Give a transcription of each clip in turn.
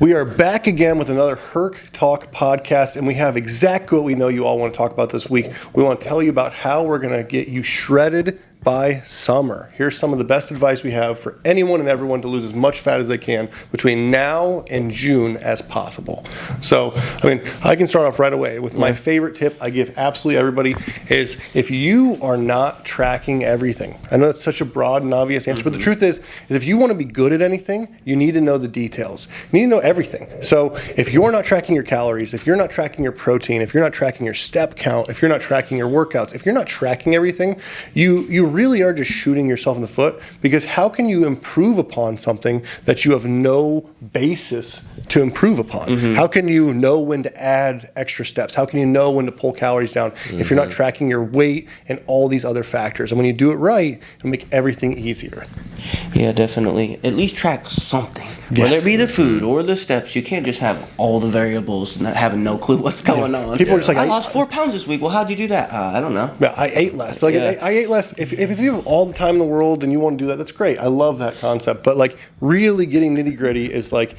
We are back again with another HercTalk podcast, and we have exactly what we know you all want to talk about this week. We want to tell you about how we're going to get you shredded by summer. Here's some of the best advice we have for anyone and everyone to lose as much fat as they can between now and June as possible. So, I can start off right away with my favorite tip I give absolutely everybody is if you are not tracking everything. I know it's such a broad and obvious answer, but the truth is if you want to be good at anything, you need to know the details. You need to know everything. So if you're not tracking your calories, if you're not tracking your protein, if you're not tracking your step count, if you're not tracking your workouts, if you're not tracking everything, you really are just shooting yourself in the foot, because how can you improve upon something that you have no basis to improve upon? How can you know when to add extra steps? How can you know when to pull calories down if you're not tracking your weight and all these other factors? And when you do it right, it'll make everything easier. Yeah, definitely. At least track something. Whether it be the food or the steps, you can't just have all the variables and having no clue what's going on. People are just like, I lost 4 pounds this week. Well, how'd you do that? I don't know. Yeah, I ate less. I ate less. If you have all the time in the world and you want to do that, that's great. I love that concept. But like really getting nitty gritty is like,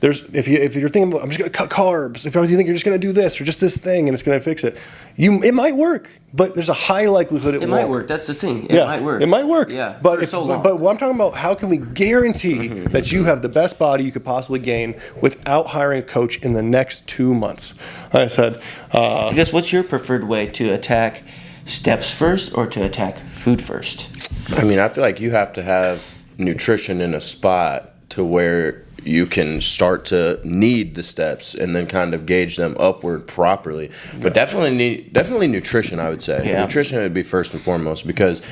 there's if you're thinking about, I'm just going to cut carbs. If you think you're just going to do this or just this thing and it's going to fix it, it might work. But there's a high likelihood it won't. Might work. That's the thing. It might work. It might work. Yeah. But what I'm talking about, how can we guarantee that you have the best body you could possibly gain without hiring a coach in the next 2 months? Like I said, I guess what's your preferred way to attack steps first or to attack food first? I feel like you have to have nutrition in a spot to where you can start to need the steps and then kind of gauge them upward properly. But definitely nutrition, I would say. Yeah. Nutrition would be first and foremost, because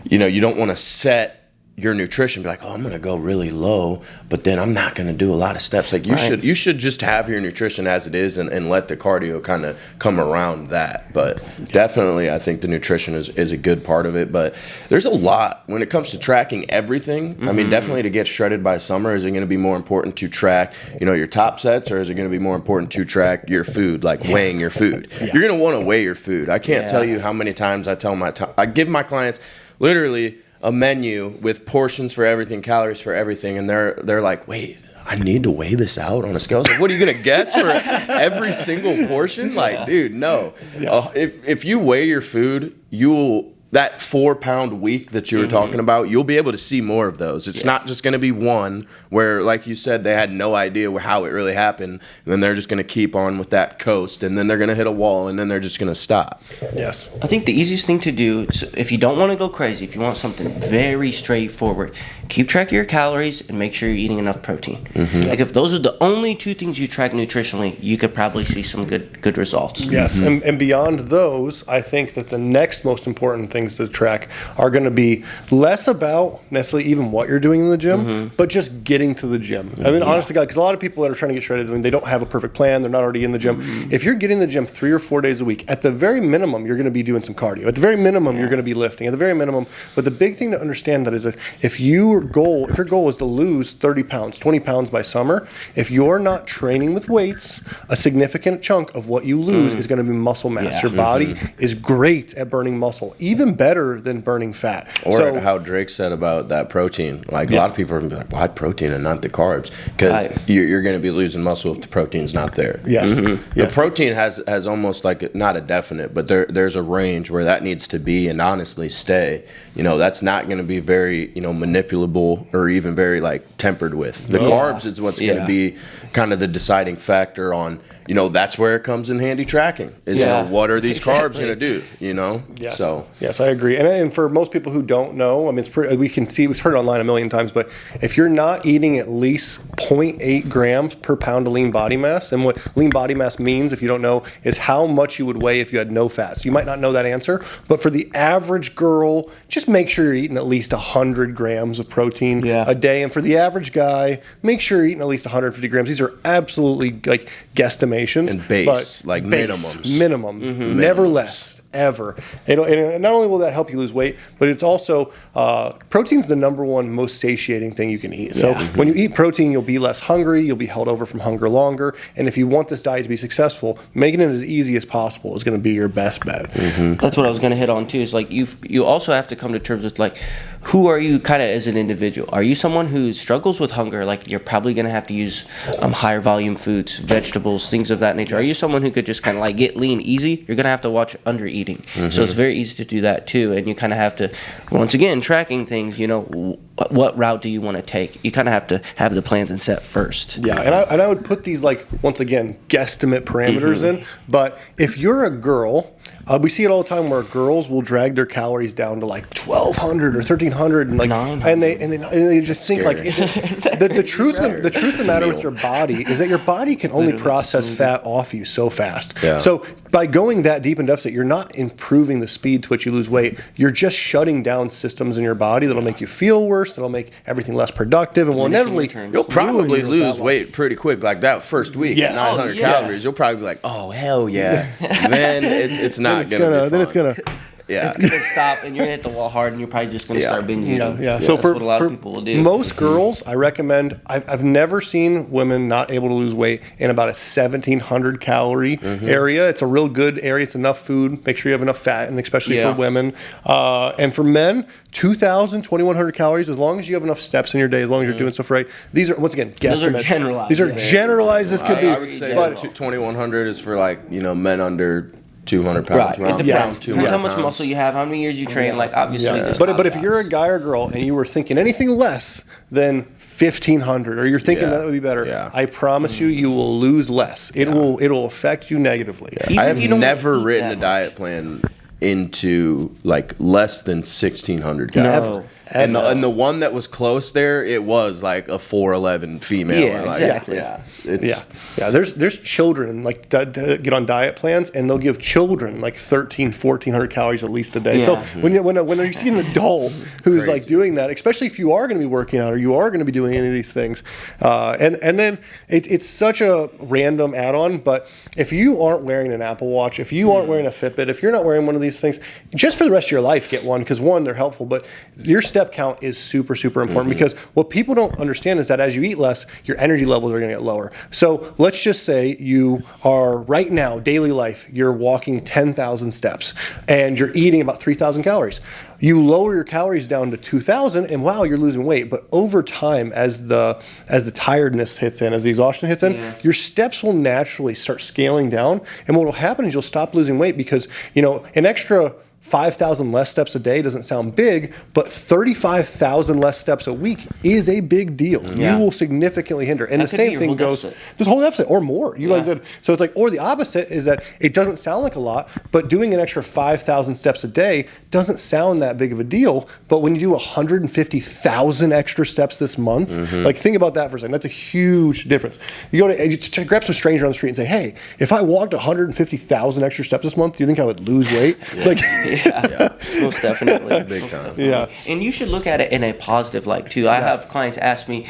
you don't want to set your nutrition, be like, I'm going to go really low, but then I'm not going to do a lot of steps. Like you should just have your nutrition as it is and let the cardio kind of come around that. But definitely, I think the nutrition is a good part of it. But there's a lot when it comes to tracking everything. Definitely to get shredded by summer, is it going to be more important to track, your top sets, or is it going to be more important to track your food, like weighing your food? You're going to want to weigh your food. I can't tell you how many times I give my clients literally a menu with portions for everything, calories for everything, and they're like, wait, I need to weigh this out on a scale. I was like, what are you gonna get for every single portion? Like, dude, no. If you weigh your food, that 4 pound week that you were talking about, you'll be able to see more of those. It's not just going to be one where, like you said, they had no idea how it really happened, and then they're just going to keep on with that coast, and then they're going to hit a wall, and then they're just going to stop. Yes. I think the easiest thing to do, if you don't want to go crazy, if you want something very straightforward, keep track of your calories and make sure you're eating enough protein. Like if those are the only two things you track nutritionally, you could probably see some good results. Yes, and beyond those, I think that the next most important things to track are going to be less about necessarily even what you're doing in the gym, but just getting to the gym. Honestly, God, because a lot of people that are trying to get shredded, they don't have a perfect plan. They're not already in the gym. If you're getting to the gym 3 or 4 days a week, at the very minimum, you're going to be doing some cardio. At the very minimum, you're going to be lifting. At the very minimum, but the big thing to understand that is that if your goal is to lose 30 pounds, 20 pounds by summer, if you're not training with weights, a significant chunk of what you lose is going to be muscle mass. Your body is great at burning muscle, even better than burning fat. Or how Drake said about that protein. Like a lot of people are going to be like, why protein and not the carbs? Because you're going to be losing muscle if the protein's not there. Yes. The protein has almost like not a definite, but there's a range where that needs to be and honestly stay. That's not going to be very manipulable or even very like tempered with. The carbs is what's going to be kind of the deciding factor on that's where it comes in handy tracking. Is what are these carbs going to do? Yes. So yes, I agree. And for most people who don't know, it's pretty. We can see we've heard it online a million times. But if you're not eating at least 0.8 grams per pound of lean body mass, and what lean body mass means, if you don't know, is how much you would weigh if you had no fat. So you might not know that answer, but for the average girl, just make sure you're eating at least 100 grams of protein a day, and for the average guy, make sure you're eating at least 150 grams. These are absolutely like guesstimations and base, like minimum, never less. Ever. And not only will that help you lose weight, but it's also protein's the number one most satiating thing you can eat. So when you eat protein, you'll be less hungry, you'll be held over from hunger longer, and if you want this diet to be successful, making it as easy as possible is going to be your best bet. That's what I was going to hit on too. Is like you also have to come to terms with like who are you kind of as an individual? Are you someone who struggles with hunger? Like you're probably going to have to use higher volume foods, vegetables, things of that nature. Are you someone who could just kind of like get lean easy? You're going to have to watch under eating. So it's very easy to do that too. And you kind of have to, once again, tracking things, what route do you want to take? You kind of have to have the plans and set first. Yeah, and I would put these, like, once again, guesstimate parameters in. But if you're a girl, we see it all the time where girls will drag their calories down to like 1,200 or 1,300, and like, and they just think like the truth of the matter with your body is that your body can only process fat off you so fast. Yeah. So by going that deep in deficit, you're not improving the speed to which you lose weight. You're just shutting down systems in your body that'll make you feel worse. That'll make everything less productive, and will inevitably you'll probably lose weight pretty quick. Like that first week, 900 calories, you'll probably be like, oh hell yeah. Then it's not it's gonna it's gonna stop, and you're gonna hit the wall hard, and you're probably just gonna start binging. Yeah. So for what a lot of people will do. Most girls, I recommend. I've never seen women not able to lose weight in about a 1,700 calorie area. It's a real good area. It's enough food. Make sure you have enough fat, and especially for women. And for men, 2,000, 2,100 calories. As long as you have enough steps in your day, as long as you're doing stuff right. These are, once again, guesstimates. These are generalized. These are generalized as could be. I would say 2,100 is for like men under 200 pounds. Right. It depends. Depends how much muscle you have, how many years you train. Like obviously, but if you're a guy or girl and you were thinking anything less than 1,500, or you're thinking that would be better, I promise you will lose less. It will affect you negatively. I have never written a diet plan into like less than 1,600 calories. No. And the one that was close there, it was like a 4'11" female. Yeah, exactly. There's children like that get on diet plans, and they'll give children like 1,400 calories at least a day. So when you see an adult who's like doing that, especially if you are going to be working out or you are going to be doing any of these things, and then it's such a random add-on. But if you aren't wearing an Apple Watch, if you aren't wearing a Fitbit, if you're not wearing one of these things, just for the rest of your life, get one, because one, they're helpful, but your step count is super, super important, because what people don't understand is that as you eat less, your energy levels are going to get lower. So let's just say you are right now, daily life, you're walking 10,000 steps and you're eating about 3,000 calories. You lower your calories down to 2,000 and wow, you're losing weight. But over time, as the tiredness hits in, as the exhaustion hits in, your steps will naturally start scaling down. And what will happen is you'll stop losing weight because, an extra 5,000 less steps a day doesn't sound big, but 35,000 less steps a week is a big deal. You will significantly hinder. And the same thing goes, this whole deficit or more. So it's like, or the opposite is that it doesn't sound like a lot, but doing an extra 5,000 steps a day doesn't sound that big of a deal. But when you do 150,000 extra steps this month, like think about that for a second. That's a huge difference. You go to grab some stranger on the street and say, hey, if I walked 150,000 extra steps this month, do you think I would lose weight? Most definitely. Big time. And you should look at it in a positive light too. I have clients ask me,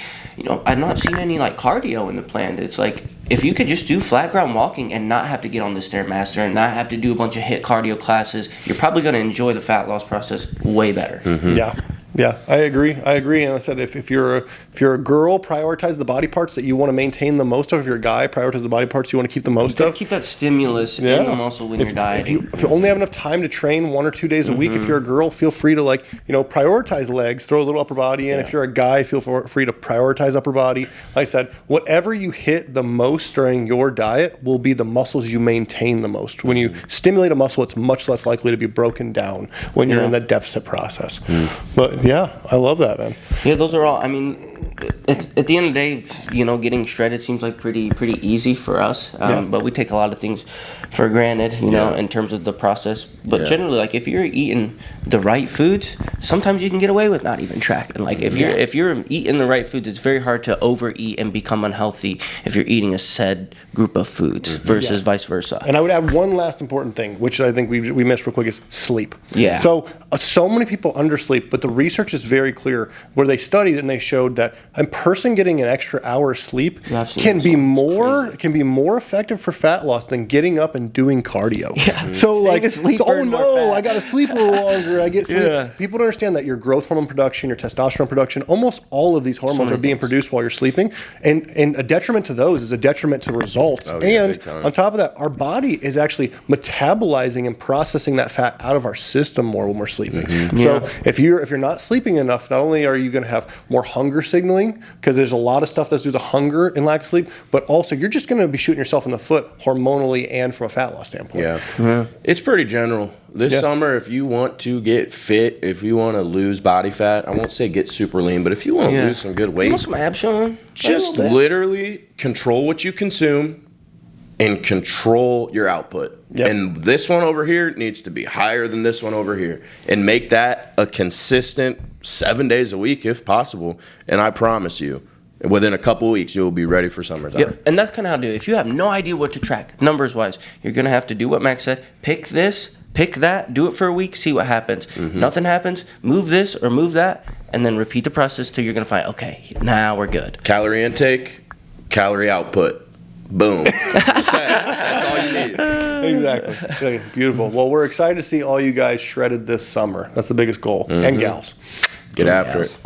I've not seen any like cardio in the plan. It's like, if you could just do flat ground walking and not have to get on the Stairmaster and not have to do a bunch of HIIT cardio classes, you're probably going to enjoy the fat loss process way better. Yeah, I agree. And I said, if you're a girl, prioritize the body parts that you want to maintain the most of. If you're a guy, prioritize the body parts you want to keep the most of. Keep that stimulus in the muscle when you're dieting. If you only have enough time to train 1 or 2 days a week, if you're a girl, feel free to prioritize legs, throw a little upper body in. If you're a guy, feel free to prioritize upper body. Like I said, whatever you hit the most during your diet will be the muscles you maintain the most. When you stimulate a muscle, it's much less likely to be broken down when you're in that deficit process. But yeah, I love that, man. Yeah, those are all. I mean, it's at the end of the day, getting shredded seems like pretty easy for us. But we take a lot of things for granted, in terms of the process. But generally, like if you're eating the right foods, sometimes you can get away with not even tracking. Like if you're eating the right foods, it's very hard to overeat and become unhealthy if you're eating a said group of foods versus vice versa. And I would add one last important thing, which I think we missed real quick, is sleep. Yeah. So many people undersleep, but the research is very clear where they studied and they showed that a person getting an extra hour of sleep can be more effective for fat loss than getting up and doing cardio. I got to sleep a little longer. I get sleep. People don't understand that your growth hormone production, your testosterone production, almost all of these hormones are being produced while you're sleeping, and a detriment to those is a detriment to results. And on top of that, our body is actually metabolizing and processing that fat out of our system more when we're sleeping. So if you're not sleeping enough, not only are you going to have more hunger signaling, because there's a lot of stuff that's due to hunger and lack of sleep, but also you're just going to be shooting yourself in the foot hormonally and from a fat loss standpoint. Yeah. It's pretty general. This summer, if you want to get fit, if you want to lose body fat, I won't say get super lean, but if you want to lose some good weight, You want some abs showing? just literally control what you consume and control your output. Yep. And this one over here needs to be higher than this one over here. And make that a consistent 7 days a week if possible. And I promise you, within a couple weeks, you'll be ready for summertime. Yep, and that's kind of how to do it. If you have no idea what to track, numbers-wise, you're going to have to do what Max said. Pick this, pick that, do it for a week, see what happens. Nothing happens, move this or move that, and then repeat the process till you're going to find, okay, now we're good. Calorie intake, calorie output. Boom. That's all you need. Exactly. Okay, beautiful. Well, we're excited to see all you guys shredded this summer. That's the biggest goal. And gals. Get after it.